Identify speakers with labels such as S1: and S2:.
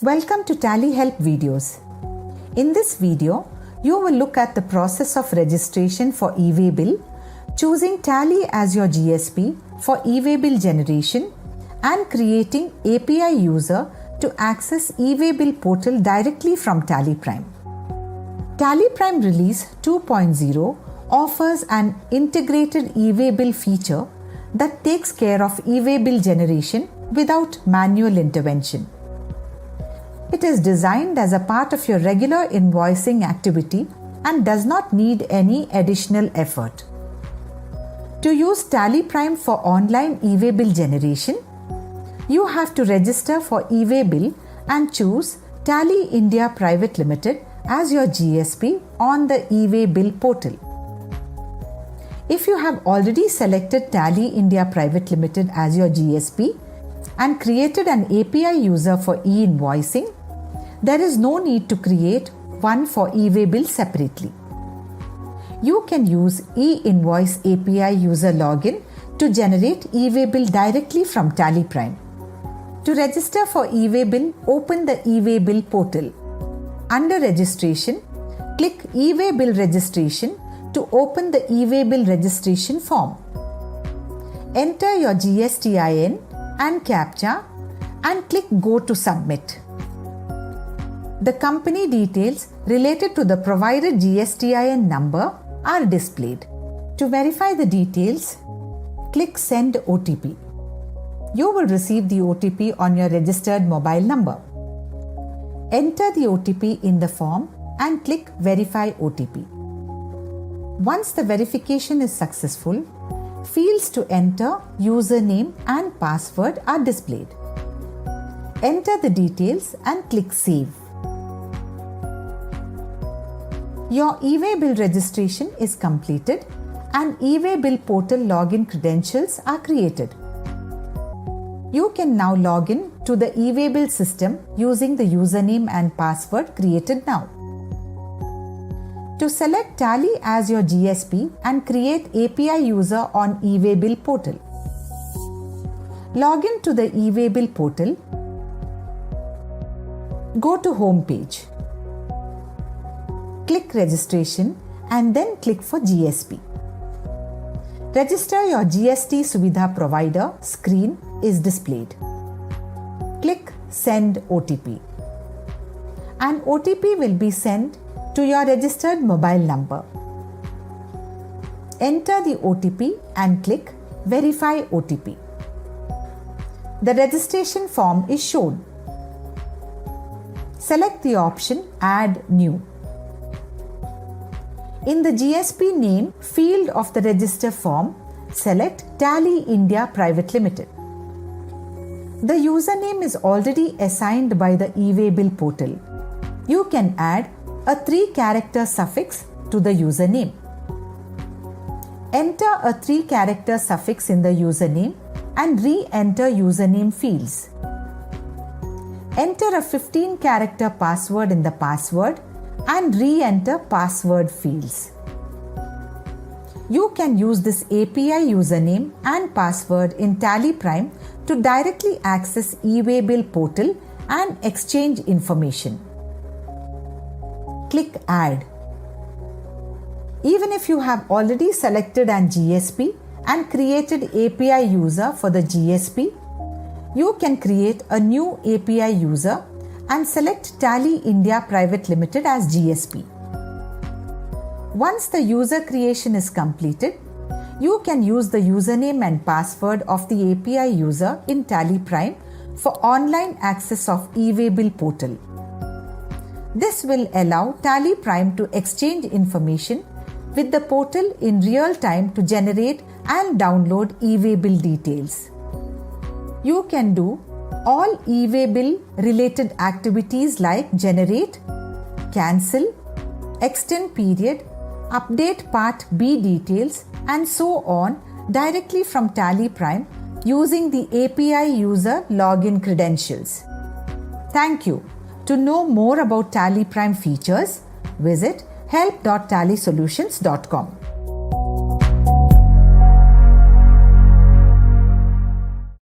S1: Welcome to Tally Help videos. In this video, you will look at the process of registration for e-way bill, choosing Tally as your GSP for e-way bill generation, and creating API user to access e-way bill portal directly from Tally Prime. Tally Prime Release 2.0 offers an integrated e-way bill feature that takes care of e-way bill generation without manual intervention. It is designed as a part of your regular invoicing activity and does not need any additional effort. To use Tally Prime for online e-way bill generation, you have to register for e-way bill and choose Tally India Private Limited as your GSP on the e-way bill portal. If you have already selected Tally India Private Limited as your GSP and created an API user for e-invoicing, there is no need to create one for e-way bill separately. You can use e-invoice API user login to generate e-way bill directly from Tally Prime. To register for e-way bill, open the e-way bill portal. Under registration, click e-way bill registration to open the e-way bill registration form. Enter your GSTIN and CAPTCHA and click Go to Submit. The company details related to the provided GSTIN number are displayed. To verify the details, click Send OTP. You will receive the OTP on your registered mobile number. Enter the OTP in the form and click Verify OTP. Once the verification is successful, fields to enter, username and password are displayed. Enter the details and click Save. Your e-way bill registration is completed and e-way bill portal login credentials are created. You can now log in to the e-way bill system using the username and password created now. To select Tally as your GSP and create API user on e-way bill portal, log in to the e-way bill portal. Go to Home page. Click Registration and then click for GSP. Register your GST Suvidha Provider screen is displayed. Click Send OTP. An OTP will be sent to your registered mobile number. Enter the OTP and click Verify OTP. The registration form is shown. Select the option Add New. In the GSP name field of the register form, select Tally India Private Limited. The username is already assigned by the e-way bill portal. You can add a 3-character suffix to the username. Enter a 3-character suffix in the username and re-enter username fields. Enter a 15-character password in the password and re-enter password fields. You can use this API username and password in Tally Prime to directly access e-way bill portal and exchange information. Click Add. Even if you have already selected an GSP and created API user for the GSP, you can create a new API user and select Tally India Private Limited as GSP. Once the user creation is completed, you can use the username and password of the API user in Tally Prime for online access of e-way bill portal. This will allow Tally Prime to exchange information with the portal in real time to generate and download e-way bill details. You can do all e-way bill related activities like generate, cancel, extend period, update Part B details and so on directly from Tally Prime using the API user login credentials. Thank you. To know more about Tally Prime features, visit help.tallysolutions.com.